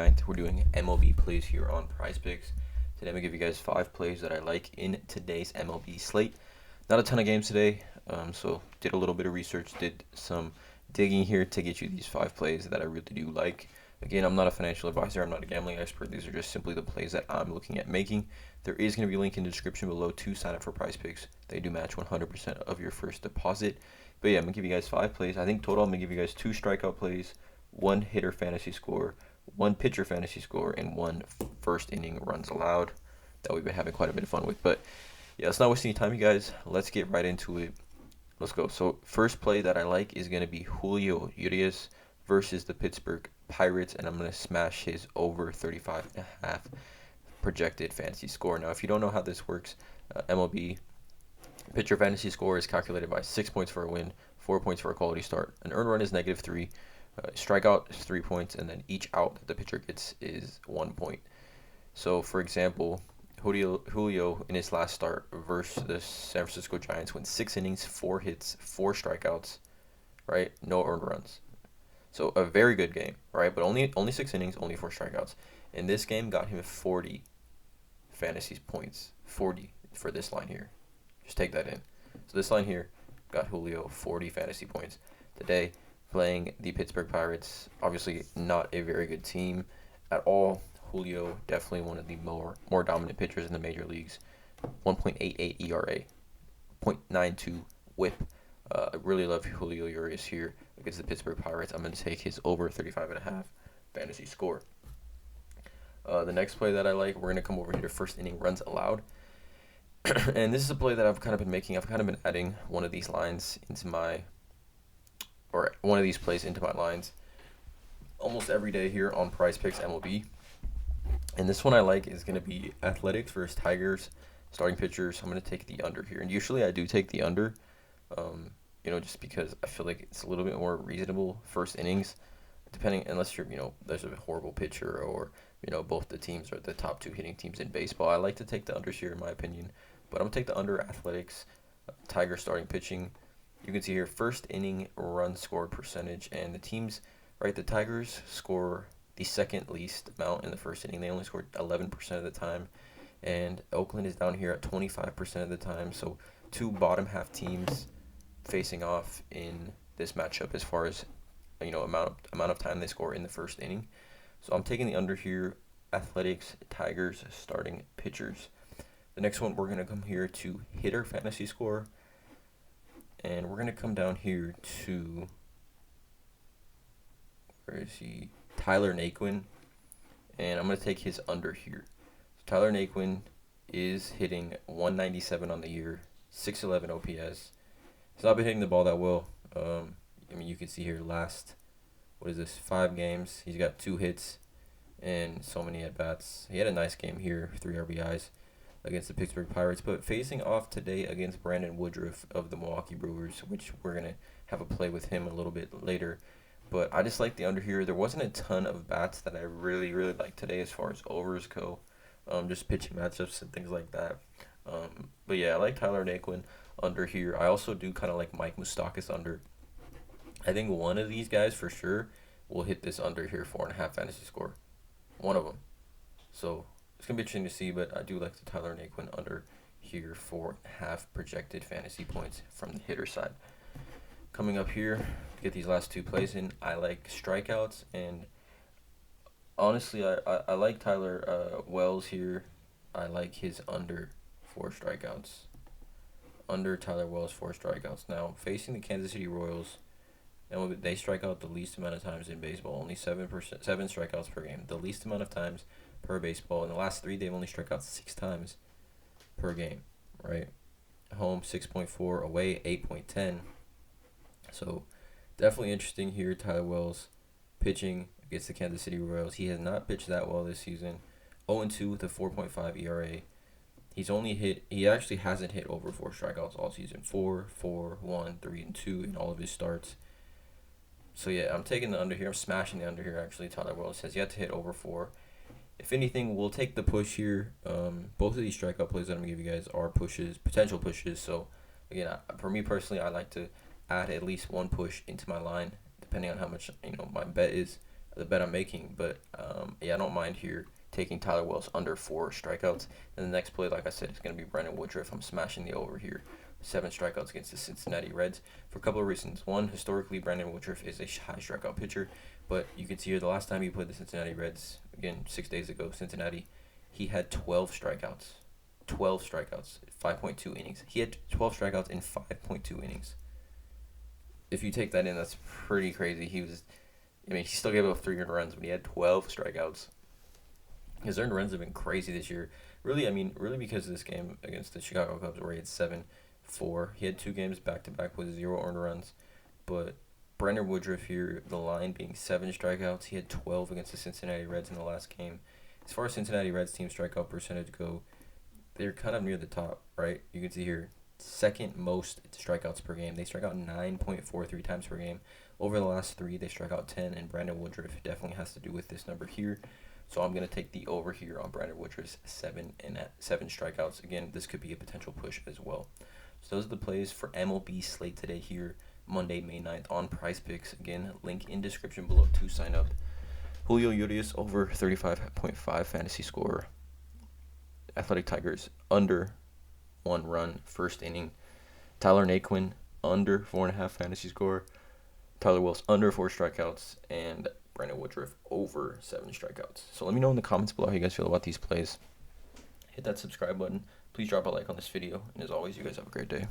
We're doing MLB plays here on PrizePicks. Today I'm gonna give you guys 5 plays that I like in today's MLB slate. Not a ton of games today, so did a little bit of research, did some digging here to get you these 5 plays that I really do like. Again, I'm not a financial advisor, I'm not a gambling expert. These are just simply the plays that I'm looking at making. There is going to be a link in the description below to sign up for PrizePicks. They do match 100% of your first deposit. But yeah, I'm going to give you guys 5 plays. I think total I'm going to give you guys 2 strikeout plays, 1 hitter fantasy score, 1 pitcher fantasy score, and 1 first inning runs allowed that we've been having quite a bit of fun with. But yeah, let's not waste any time, you guys. Let's get right into it. Let's go. So first play that I like is going to be Julio Julio versus the Pittsburgh Pirates, and I'm going to smash his over 35.5 projected fantasy score. Now, if you don't know how this works, MLB pitcher fantasy score is calculated by 6 points for a win, 4 points for a quality start. An earned run is -3. Strikeout is 3 points, and then each out that the pitcher gets is 1 point. So, for example, Julio in his last start versus the San Francisco Giants went 6 innings, 4 hits, 4 strikeouts, right? No earned runs. So a very good game, right? But only 6 innings, only 4 strikeouts. And this game got him 40 fantasy points. 40 for this line here. Just take that in. So this line here got Julio 40 fantasy points today, playing the Pittsburgh Pirates. Obviously not a very good team at all. Julio definitely one of the more dominant pitchers in the major leagues. 1.88 ERA, 0.92 WHIP. I really love Julio Urias here against the Pittsburgh Pirates. I'm going to take his over 35.5 fantasy score. The next play that I like, we're going to come over here to first inning runs allowed. And this is a play that I've kind of been making. I've kind of been adding one of these lines into my, or one of these plays into my lines almost every day here on PrizePicks MLB. And this one I like is going to be Athletics versus Tigers, starting pitchers. I'm going to take the under here. And usually I do take the under, just because I feel like it's a little bit more reasonable first innings, unless you're, there's a horrible pitcher or, both the teams are the top 2 hitting teams in baseball. I like to take the unders here in my opinion, but I'm going to take the under Athletics, Tiger starting pitching. You can see here first inning run scored percentage, and the teams, right, the Tigers score the second least amount in the first inning. They only scored 11% of the time, and Oakland is down here at 25% of the time. So 2 bottom half teams facing off in this matchup as far as amount of time they score in the first inning. So I'm taking the under here. Athletics, Tigers starting pitchers. The next one, we're going to come here to hitter fantasy score, and we're going to come down here to, where is he? Tyler Naquin, and I'm going to take his under here. So Tyler Naquin is hitting 197 on the year, 611 OPS. He's not been hitting the ball that well. You can see here last, 5 games, he's got 2 hits and so many at-bats. He had a nice game here, 3 RBIs against the Pittsburgh Pirates, but facing off today against Brandon Woodruff of the Milwaukee Brewers, which we're going to have a play with him a little bit later. But I just like the under here. There wasn't a ton of bats that I really, really liked today as far as overs go, just pitching matchups and things like that. But yeah, I like Tyler Naquin under here. I also do kind of like Mike Moustakas under. I think one of these guys for sure will hit this under here, 4.5 fantasy score. One of them. So it's going to be interesting to see, but I do like the Tyler Naquin under here, 4.5 projected fantasy points from the hitter side. Coming up here, to get these last 2 plays in, I like strikeouts, and honestly, I like Tyler Wells here. I like his under 4 strikeouts. Under Tyler Wells, 4 strikeouts. Now, facing the Kansas City Royals, and they strike out the least amount of times in baseball, only 7 strikeouts per game, the least amount of times per baseball. In the last 3, they've only struck out 6 times per game, right? Home 6.4, away 8.10. So definitely interesting here. Tyler Wells pitching against the Kansas City Royals. He has not pitched that well this season. 0-2 with a 4.5 ERA. He actually hasn't hit over 4 strikeouts all season. 4, 4, 1, 3, and 2 in all of his starts. So yeah, I'm taking the under here. I'm smashing the under here actually. Tyler Wells has yet to hit over 4. If anything, we'll take the push here. Both of these strikeout plays that I'm going to give you guys are potential pushes. So again, for me personally, I like to add at least 1 push into my line, depending on how much my bet is the bet I'm making. But yeah, I don't mind here taking Tyler Wells under 4 strikeouts. And the next play, like I said, is going to be Brandon Woodruff. I'm smashing the over here. 7 strikeouts against the Cincinnati Reds for a couple of reasons. One, historically, Brandon Woodruff is a high strikeout pitcher. But you can see here the last time he played the Cincinnati Reds, again, 6 days ago, Cincinnati, he had 12 strikeouts. 12 strikeouts, 5.2 innings. He had 12 strikeouts in 5.2 innings. If you take that in, that's pretty crazy. He still gave up 3 earned runs, but he had 12 strikeouts. His earned runs have been crazy this year. Really because of this game against the Chicago Cubs where he had 7-4. He had 2 games back-to-back with 0 earned runs. But Brandon Woodruff here, the line being 7 strikeouts. He had 12 against the Cincinnati Reds in the last game. As far as Cincinnati Reds team strikeout percentage go, they're kind of near the top, right? You can see here, second most strikeouts per game. They strike out 9.43 times per game. Over the last 3, they strike out 10, and Brandon Woodruff definitely has to do with this number here. So I'm going to take the over here on Brandon Woodruff's 7 strikeouts. Again, this could be a potential push as well. So those are the plays for MLB slate today here, Monday, May 9th on PrizePicks. Again, link in description below to sign up. Julio Julio over 35.5 fantasy score. Athletic Tigers under 1 run first inning. Tyler Naquin under 4.5 fantasy score. Tyler Wells under 4 strikeouts, and Brandon Woodruff over 7 strikeouts. So let me know in the comments below how you guys feel about these plays. Hit that subscribe button. Please drop a like on this video, and as always, you guys have a great day.